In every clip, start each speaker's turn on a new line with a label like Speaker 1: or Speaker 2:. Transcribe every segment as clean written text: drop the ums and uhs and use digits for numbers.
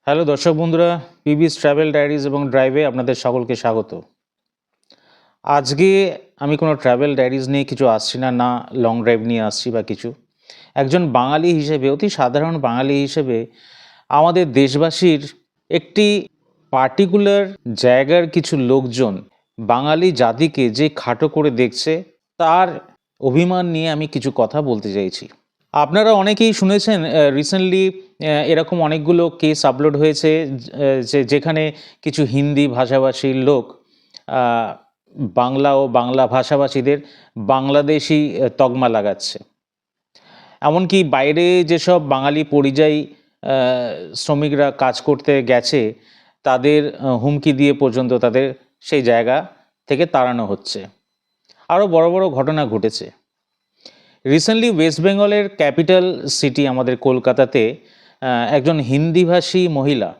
Speaker 1: Hello দর্শক বন্ধুরা, পিবিস travel diaries এবং ড্রাইভে আপনাদের সকলকে স্বাগত। আজকে আমি কোনো ট্রাভেল ডায়েরিজ নিয়ে কিছু আসছি না, না লং ড্রাইভ নিয়ে আসছি বা কিছু। একজন বাঙালি হিসেবে, অতি সাধারণ বাঙালি হিসেবে আমাদের দেশবাসীর একটি পার্টিকুলার জায়গার কিছু লোকজন বাঙালি জাতিকে যে খাটো করে দেখছে, তার অভিমান নিয়ে আমি কিছু কথা বলতে চাইছি। আপনারা অনেকেই শুনেছেন রিসেন্টলি এরকম অনেকগুলো কেস আপলোড হয়েছে যেখানে কিছু হিন্দি ভাষাভাষীর লোক বাংলা ও বাংলা ভাষাভাষীদের বাংলাদেশি তকমা লাগাচ্ছে। এমনকি বাইরে যেসব বাঙালি পরিযায়ী শ্রমিকরা কাজ করতে গেছে, তাদের হুমকি দিয়ে পর্যন্ত তাদের সেই জায়গা থেকে তাড়ানো হচ্ছে। আরও বড় বড় ঘটনা ঘটেছে। রিসেন্টলি ওয়েস্ট বেঙ্গলের ক্যাপিটাল সিটি আমাদের কলকাতাতে একজন হিন্দিভাষী মহিলা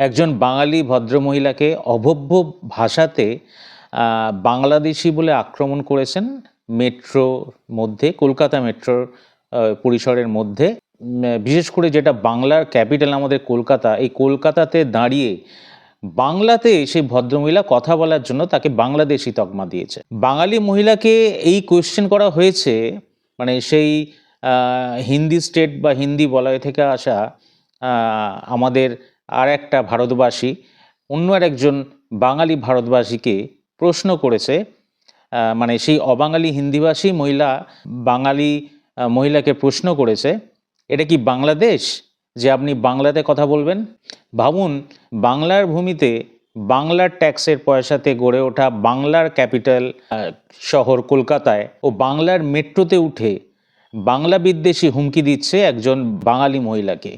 Speaker 1: একজন বাঙালি ভদ্রমহিলাকে অভব্য ভাষাতে বাংলাদেশি বলে আক্রমণ করেছেন মেট্রোর মধ্যে, কলকাতা মেট্রোর পরিসরের মধ্যে। বিশেষ করে যেটা বাংলার ক্যাপিটাল আমাদের কলকাতা, এই কলকাতাতে দাঁড়িয়ে বাংলাতে সেই ভদ্রমহিলা কথা বলার জন্য তাকে বাংলাদেশি তকমা দিয়েছে। বাঙালি মহিলাকে এই কোয়েশ্চেন করা হয়েছে, মানে সেই হিন্দি স্টেট বা হিন্দি বলয় থেকে আসা আমাদের আর একটা ভারতবাসী অন্য আর একজন বাঙালি ভারতবাসীকে প্রশ্ন করেছে, মানে সেই অবাঙালি হিন্দিভাষী মহিলা বাঙালি মহিলাকে প্রশ্ন করেছে, এটা কি বাংলাদেশ যে আপনি বাংলাতে কথা বলবেন? ভাবুন, বাংলার ভূমিতে বাংলার ট্যাক্সের পয়সাতে গড়ে ওঠা বাংলার ক্যাপিটাল শহর কলকাতায় ও বাংলার মেট্রোতে উঠে বাংলা বিদ্বেষী হুমকি দিচ্ছে একজন বাঙালি মহিলাকে,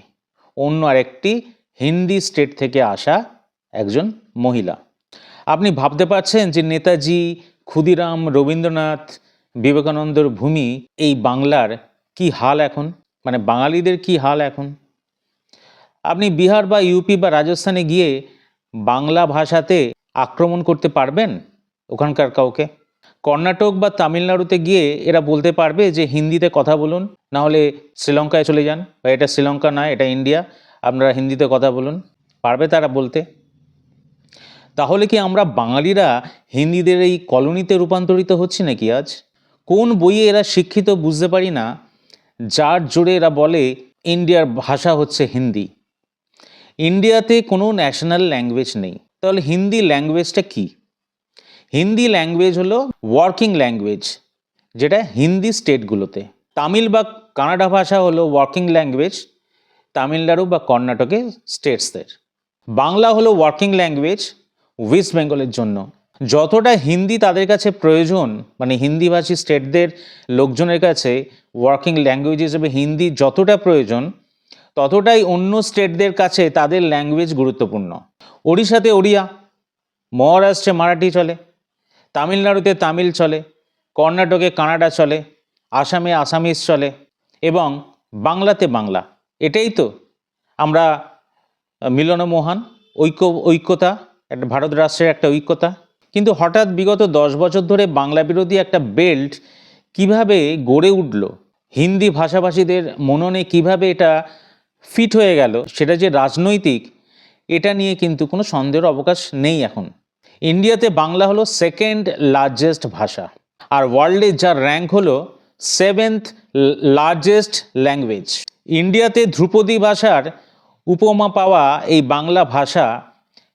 Speaker 1: অন্য আরেকটি হিন্দি স্টেট থেকে আসা একজন মহিলা। আপনি ভাবতে পারছেন যে নেতাজি, ক্ষুদিরাম, রবীন্দ্রনাথ, বিবেকানন্দর ভূমি এই বাংলার কি হাল এখন, মানে বাঙালিদের কি হাল এখন। আপনি বিহার বা ইউপি বা রাজস্থানে গিয়ে বাংলা ভাষাতে আক্রমণ করতে পারবেন ওখানকার কাউকে? কর্ণাটক বা তামিলনাড়ুতে গিয়ে এরা বলতে পারবে যে হিন্দিতে কথা বলুন, না হলে শ্রীলঙ্কায় চলে যান, বা এটা শ্রীলঙ্কা নয়, এটা ইন্ডিয়া, আপনারা হিন্দিতে কথা বলুন? পারবে তারা বলতে? তাহলে কি আমরা বাঙালিরা হিন্দিদের এই কলোনিতে রূপান্তরিত হচ্ছি নাকি আজ? কোন বইয়ে এরা শিক্ষিত বুঝতে পারি না, যার জোরে এরা বলে ইন্ডিয়ার ভাষা হচ্ছে হিন্দি। ইন্ডিয়াতে কোনো ন্যাশনাল ল্যাঙ্গুয়েজ নেই, তাহলে হিন্দি ল্যাঙ্গুয়েজটা কি? হিন্দি ল্যাঙ্গুয়েজ হলো ওয়ার্কিং ল্যাঙ্গুয়েজ, যেটা হিন্দি স্টেটগুলোতে। তামিল বা কানাডা ভাষা হলো ওয়ার্কিং ল্যাঙ্গুয়েজ তামিলনাড়ু বা কর্ণাটকে স্টেটসদের। বাংলা হলো ওয়ার্কিং ল্যাঙ্গুয়েজ ওয়েস্ট বেঙ্গলের জন্য। যতটা হিন্দি তাদের কাছে প্রয়োজন, মানে হিন্দিভাষী স্টেটদের লোকজনের কাছে ওয়ার্কিং ল্যাঙ্গুয়েজ হিসেবে হিন্দি যতটা প্রয়োজন, ততটাই অন্য স্টেটদের কাছে তাদের ল্যাঙ্গুয়েজ গুরুত্বপূর্ণ। ওড়িশাতে ওড়িয়া, মহারাষ্ট্রে মারাঠি চলে, তামিলনাড়ুতে তামিল চলে, কর্ণাটকে কানাডা চলে, আসামে আসামিজ চলে এবং বাংলাতে বাংলা। এটাই তো আমরা মিলনমোহন ঐক্যতা, একটা ভারত রাষ্ট্রের একটা ঐক্যতা। কিন্তু হঠাৎ বিগত 10 বছর ধরে বাংলা বিরোধী একটা বেল্ট কিভাবে গড়ে উঠল, হিন্দি ভাষাভাষীদের মননে কিভাবে এটা ফিট হয়ে গেল, সেটা যে রাজনৈতিক, এটা নিয়ে কিন্তু কোনো সন্দেহের অবকাশ নেই এখন। ইন্ডিয়াতে বাংলা হলো সেকেন্ড লার্জেস্ট ভাষা, আর ওয়ার্ল্ডে যার র্যাঙ্ক হলো 7th লার্জেস্ট ল্যাঙ্গুয়েজ। ইন্ডিয়াতে ধ্রুপদী ভাষার উপমা পাওয়া এই বাংলা ভাষা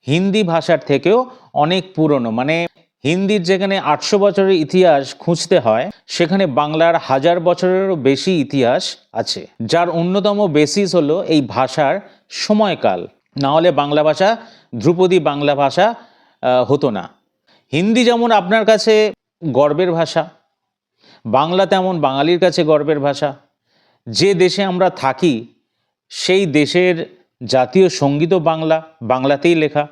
Speaker 1: হিন্দি ভাষার থেকেও অনেক পুরনো। মানে হিন্দির যেখানে 800 বছরের ইতিহাস খুঁজতে হয়, সেখানে বাংলার 1000 বছরেরও বেশি ইতিহাস আছে, যার অন্যতম বেসিস হলো এই ভাষার সময়কাল। না হলে বাংলা ভাষা ধ্রুপদী বাংলা ভাষা হতো না। হিন্দি যেমন আপনার কাছে গর্বের ভাষা, বাংলা তেমন বাঙালির কাছে গর্বের ভাষা। যে দেশে আমরা থাকি সেই দেশের জাতীয় সঙ্গীতও বাংলাতেই লেখা।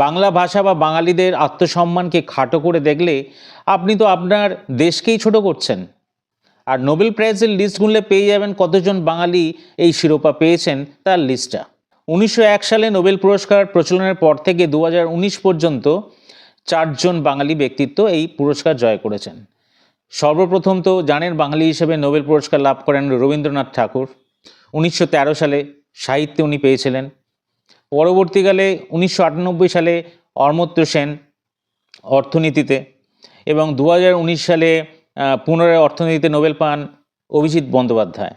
Speaker 1: বাংলা ভাষা বা বাঙালিদের আত্মসম্মানকে খাটো করে দেখলে আপনি তো আপনার দেশকেই ছোট করছেন। আর নোবেল প্রাইজের লিস্ট গুনলে পেয়ে যাবেন কতজন বাঙালি এই শিরোপা পেয়েছেন তার লিস্টটা। 1901 সালে নোবেল পুরস্কার প্রচলনের পর থেকে 2019 পর্যন্ত 4 জন বাঙালি ব্যক্তিত্ব এই পুরস্কার জয় করেছেন। সর্বপ্রথম তো জানেন, বাঙালি হিসেবে নোবেল পুরস্কার লাভ করেন রবীন্দ্রনাথ ঠাকুর। 1913 সালে সাহিত্যে উনি পেয়েছিলেন। পরবর্তীকালে 1998 সালে অমর্ত্য সেন অর্থনীতিতে, এবং 2019 সালে পুনরায় অর্থনীতিতে নোবেল পান অভিজিৎ বন্দ্যোপাধ্যায়।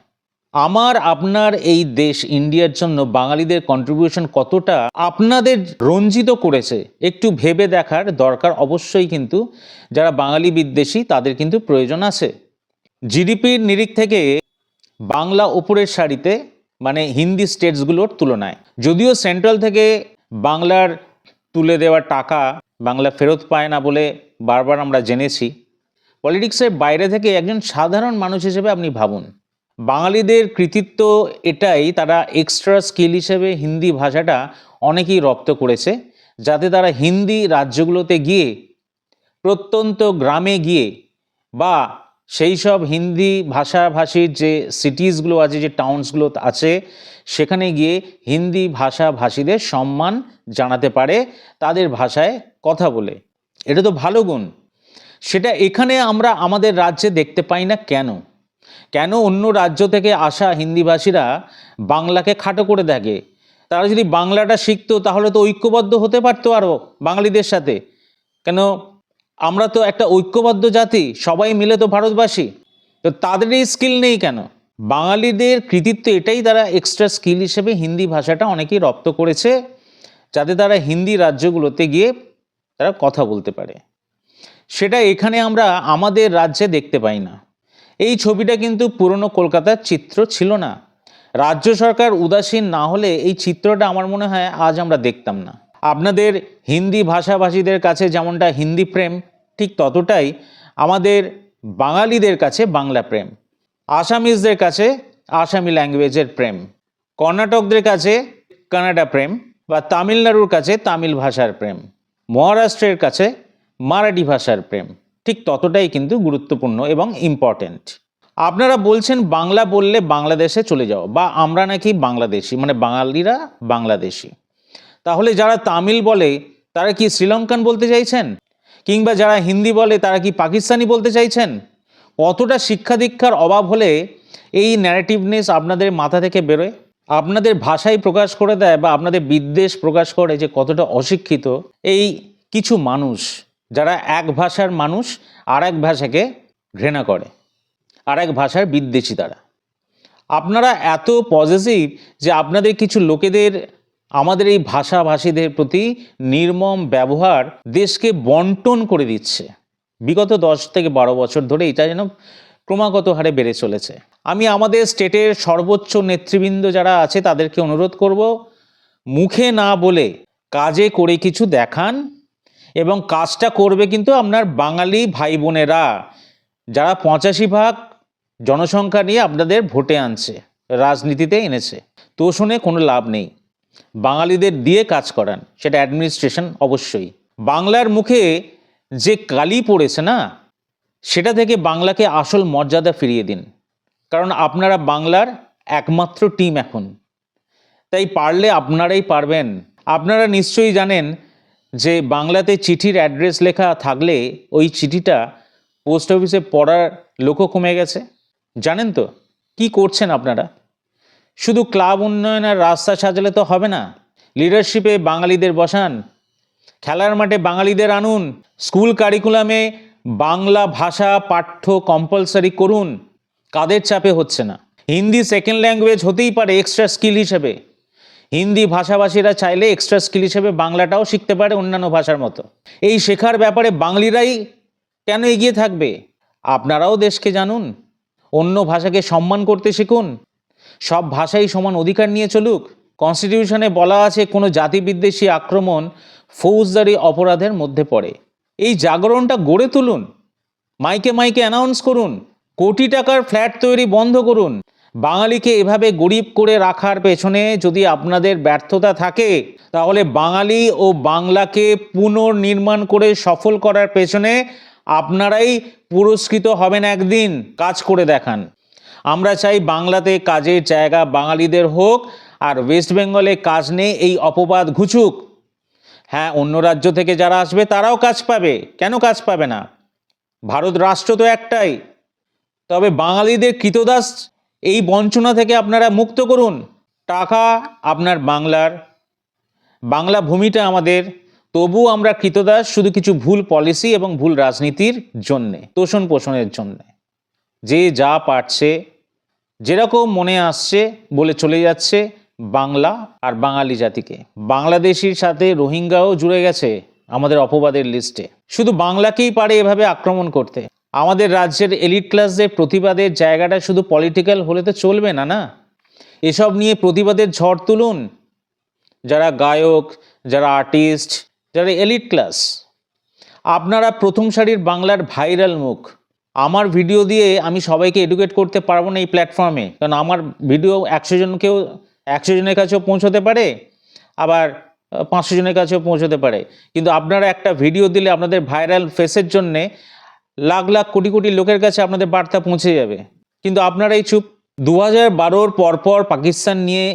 Speaker 1: আমার আপনার এই দেশ ইন্ডিয়ার জন্য বাঙালিদের কন্ট্রিবিউশন কতটা আপনাদের রঞ্জিত করেছে একটু ভেবে দেখার দরকার অবশ্যই। কিন্তু যারা বাঙালি বিদ্বেষী তাদের কিন্তু প্রয়োজন আছে। জিডিপির নিরিখ থেকে বাংলা ওপরের সারিতে, মানে হিন্দি স্টেটসগুলোর তুলনায়। যদিও সেন্ট্রাল থেকে বাংলার তুলে দেওয়া টাকা বাংলা ফেরত পায় না বলে বারবার আমরা জেনেছি। পলিটিক্সের বাইরে থেকে একজন সাধারণ মানুষ হিসেবে আপনি ভাবুন, বাঙালিদের কৃতিত্ব এটাই, তারা এক্সট্রা স্কিল হিসেবে হিন্দি ভাষাটা অনেকেই রপ্ত করেছে, যাতে তারা হিন্দি রাজ্যগুলোতে গিয়ে, প্রত্যন্ত গ্রামে গিয়ে, বা সেই সব হিন্দি ভাষাভাষীর যে সিটিসগুলো আছে, যে টাউনসগুলো আছে, সেখানে গিয়ে হিন্দি ভাষাভাষীদের সম্মান জানাতে পারে তাদের ভাষায় কথা বলে। এটা তো ভালো গুণ। সেটা এখানে আমরা আমাদের রাজ্যে দেখতে পাই না কেন? কেন অন্য রাজ্য থেকে আসা হিন্দিভাষীরা বাংলাকে খাটো করে দেখে? তারা যদি বাংলাটা শিখতো তাহলে তো ঐক্যবদ্ধ হতে পারতো আরও বাঙালিদের সাথে। কেন, আমরা তো একটা ঐক্যবদ্ধ জাতি, সবাই মিলে তো ভারতবাসী। তো তাদের এই স্কিল নেই কেন? বাঙালিদের কৃতিত্ব এটাই, তারা এক্সট্রা স্কিল হিসেবে হিন্দি ভাষাটা অনেকেই রপ্ত করেছে, যাতে তারা হিন্দি রাজ্যগুলোতে গিয়ে তারা কথা বলতে পারে। সেটা এখানে আমরা আমাদের রাজ্যে দেখতে পাই না। এই ছবিটা কিন্তু পুরনো কলকাতার চিত্র ছিল না। রাজ্য সরকার উদাসীন না হলে এই চিত্রটা আমার মনে হয় আজ আমরা দেখতাম না। আপনাদের হিন্দি ভাষাভাষীদের কাছে যেমনটা হিন্দি প্রেম, ঠিক ততটাই আমাদের বাঙালিদের কাছে বাংলা প্রেম, আসামিজদের কাছে আসামি ল্যাঙ্গুয়েজের প্রেম, কর্ণাটকদের কাছে কানাডা প্রেম, বা তামিলনাড়ুর কাছে তামিল ভাষার প্রেম, মহারাষ্ট্রের কাছে মারাঠি ভাষার প্রেম ঠিক ততটাই কিন্তু গুরুত্বপূর্ণ এবং ইম্পর্টেন্ট। আপনারা বলছেন বাংলা বললে বাংলাদেশে চলে যাও, বা আমরা নাকি বাংলাদেশি, মানে বাঙালিরা বাংলাদেশি। তাহলে যারা তামিল বলে তারা কি শ্রীলঙ্কান বলতে চাইছেন? কিংবা যারা হিন্দি বলে তারা কি পাকিস্তানি বলতে চাইছেন? কতটা শিক্ষা দীক্ষার অভাব হলে এই ন্যারেটিভনেস আপনাদের মাথা থেকে বেরোয়, আপনাদের ভাষাই প্রকাশ করে দেয়, বা আপনাদের বিদ্বেষ প্রকাশ করে যে কতটা অশিক্ষিত এই কিছু মানুষ, যারা এক ভাষার মানুষ আর এক ভাষাকে ঘৃণা করে, আর এক ভাষার বিদ্বেষী তারা। আপনারা এত পজিটিভ যে আপনাদের কিছু লোকেদের আমাদের এই ভাষাভাষীদের প্রতি নির্মম ব্যবহার দেশকে বন্টন করে দিচ্ছে। বিগত 10 থেকে 12 বছর ধরে এটা যেন ক্রমাগত হারে বেড়ে চলেছে। আমি আমাদের স্টেটের সর্বোচ্চ নেতৃবৃন্দ যারা আছে তাদেরকে অনুরোধ করব, মুখে না বলে কাজে করে কিছু দেখান, এবং কাজটা করবে কিন্তু আপনার বাঙালি ভাই বোনেরা, যারা 85% জনসংখ্যা নিয়ে আপনাদের ভোটে আনছে, রাজনীতিতে এনেছে। তো শুনে কোনো লাভ নেই। বাঙালিদের দিয়ে কাজ করান, সেটা অ্যাডমিনিস্ট্রেশন অবশ্যই। বাংলার মুখে যে কালি পড়েছে না, সেটা থেকে বাংলাকে আসল মর্যাদা ফিরিয়ে দিন। কারণ আপনারা বাংলার একমাত্র টিম এখন, তাই পারলে আপনারাই পারবেন। আপনারা নিশ্চয়ই জানেন যে বাংলাতে চিঠির অ্যাড্রেস লেখা থাকলে ওই চিঠিটা পোস্ট অফিসে পড়ার লোকও কমে গেছে। জানেন তো কি করছেন আপনারা? শুধু ক্লাব উন্নয়ন আর রাস্তা সাজালে তো হবে না, লিডারশিপে বাঙালিদের বসান, খেলার মাঠে বাঙালিদের আনুন, স্কুল কারিকুলামে বাংলা ভাষা পাঠ্য কম্পালসারি করুন। কাদের চাপে হচ্ছে না? হিন্দি সেকেন্ড ল্যাঙ্গুয়েজ হতেই পারে এক্সট্রা স্কিল হিসেবে। হিন্দি ভাষাভাষীরা চাইলে এক্সট্রা স্কিল হিসেবে বাংলাটাও শিখতে পারে অন্যান্য ভাষার মতো। এই শেখার ব্যাপারে বাঙালিরাই কেন এগিয়ে থাকবে? আপনারাও দেশকে জানুন, অন্য ভাষাকে সম্মান করতে শিখুন, সব ভাষাই সমান অধিকার নিয়ে চলুক। কনস্টিটিউশনে বলা আছে কোনো জাতিবিদ্বেষী আক্রমণ ফৌজদারি অপরাধের মধ্যে পড়ে। এই জাগরণটা গড়ে তুলুন, মাইকে মাইকে অ্যানাউন্স করুন, কোটি টাকার ফ্ল্যাট তৈরি বন্ধ করুন। বাঙালিকে এভাবে গরিব করে রাখার পেছনে যদি আপনাদের ব্যর্থতা থাকে, তাহলে বাঙালি ও বাংলাকে পুনর্নির্মাণ করে সফল করার পেছনে আপনারাই পুরস্কৃত হবেন একদিন। কাজ করে দেখান। আমরা চাই বাংলাতে কাজের জায়গা বাঙালিদের হোক, আর ওয়েস্ট বেঙ্গলে কাজ নেই এই অপবাদ ঘুচুক। হ্যাঁ, অন্য রাজ্য থেকে যারা আসবে তারাও কাজ পাবে, কেন কাজ পাবে না? ভারত রাষ্ট্র তো একটাই। তবে বাঙালিদের কৃতদাস এই বঞ্চনা থেকে আপনারা মুক্ত করুন, টাকা আপনার বাংলার, বাংলা ভূমিটা আমাদের, তবু আমরা কৃতদাস শুধু কিছু ভুল পলিসি এবং ভুল রাজনীতির জন্যে, তোষণ পোষণের জন্যে। যে যা পারছে, যেরকম মনে আসছে বলে চলে যাচ্ছে বাংলা আর বাঙালি জাতিকে। বাংলাদেশির সাথে রোহিঙ্গাও জুড়ে গেছে আমাদের অপবাদের লিস্টে। শুধু বাংলাকেই পারে এভাবে আক্রমণ করতে। আমাদের রাজ্যের এলিট ক্লাসদের প্রতিবাদের জায়গাটা শুধু পলিটিক্যাল হলে তো চলবে না, না। এসব নিয়ে প্রতিবাদের ঝড় তুলুন। যারা গায়ক, যারা আর্টিস্ট, যারা এলিট ক্লাস, আপনারা প্রথম সারির বাংলার ভাইরাল মুখ। আমার ভিডিও দিয়ে আমি সবাইকে এডুকেট করতে পারবো না এই প্ল্যাটফর্মে, কারণ আমার ভিডিও 100 জনের কাছেও পৌঁছতে পারে, আবার 500 জনের কাছেও পৌঁছতে পারে। কিন্তু আপনারা একটা ভিডিও দিলে আপনাদের ভাইরাল ফেসের জন্যে লাখ লাখ কোটি কোটি লোকের কাছে আপনাদের বার্তা পৌঁছে যাবে। কিন্তু আপনারাই চুপ। 2012 পরপর পাকিস্তান নিয়ে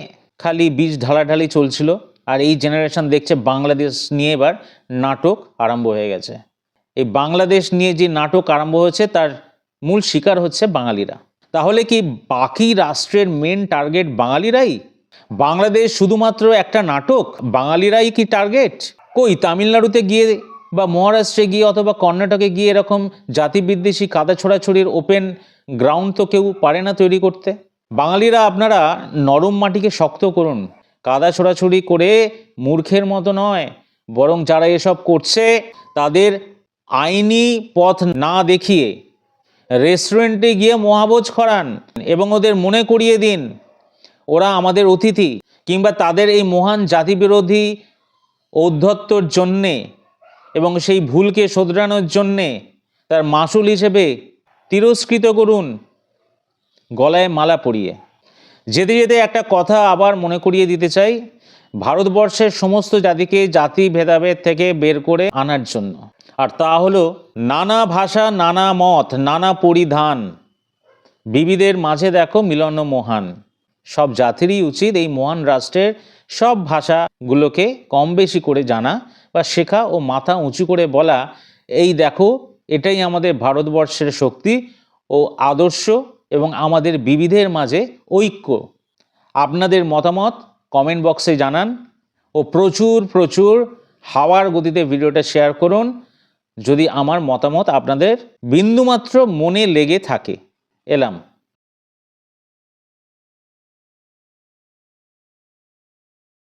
Speaker 1: খালি বীজ ঢালাঢালি চলছিল, আর এই জেনারেশন দেখছে বাংলাদেশ নিয়ে এবার নাটক আরম্ভ হয়ে গেছে। এই বাংলাদেশ নিয়ে যে নাটক আরম্ভ হয়েছে তার মূল শিকার হচ্ছে বাঙালিরা। তাহলে কি বাকি রাষ্ট্রের মেন টার্গেট বাঙালিরাই? বাংলাদেশ শুধুমাত্র একটা নাটক, বাঙালিরাই কি টার্গেট? কই তামিলনাড়ুতে গিয়ে বা মহারাষ্ট্রে গিয়ে অথবা কর্ণাটকে গিয়ে এরকম জাতিবিদ্বেষী কাদা ছোড়াছড়ির ওপেন গ্রাউন্ড তো কেউ পারে না তৈরি করতে। বাঙালিরা আপনারা নরম মাটিকে শক্ত করুন। কাদা ছোড়াছড়ি করে মূর্খের মতো নয়, বরং যারা এসব করছে তাদের আইনি পথ না দেখিয়ে রেস্টুরেন্টে গিয়ে মহাভোজ করান এবং ওদের মনে করিয়ে দিন ওরা আমাদের অতিথি, কিংবা তাদের এই মহান জাতিবিরোধী ঔদ্ধত্যর জন্যে এবং সেই ভুলকে শোধরানোর জন্যে তার মাসুল হিসেবে তিরস্কৃত করুন গলায় মালা পরিয়ে। যেতে যেতে একটা কথা আবার মনে করিয়ে দিতে চাই, ভারতবর্ষের সমস্ত জাতিকে জাতি ভেদাভেদ থেকে বের করে আনার জন্য, আর তা হলো নানা ভাষা, নানা মত, নানা পরিধান, বিবিধের মাঝে দেখো মিলন মহান। সব জাতিরই উচিত এই মহান রাষ্ট্রের সব ভাষাগুলোকে কম বেশি করে জানা বা শেখা ও মাথা উঁচু করে বলা, এই দেখো এটাই আমাদের ভারতবর্ষের শক্তি ও আদর্শ এবং আমাদের বিবিধের মাঝে ঐক্য। আপনাদের মতামত কমেন্ট বক্সে জানান ও প্রচুর প্রচুর হাওয়ার গতিতে ভিডিওটা শেয়ার করুন যদি আমার মতামত আপনাদের বিন্দুমাত্র মনে লেগে থাকে। এলাম।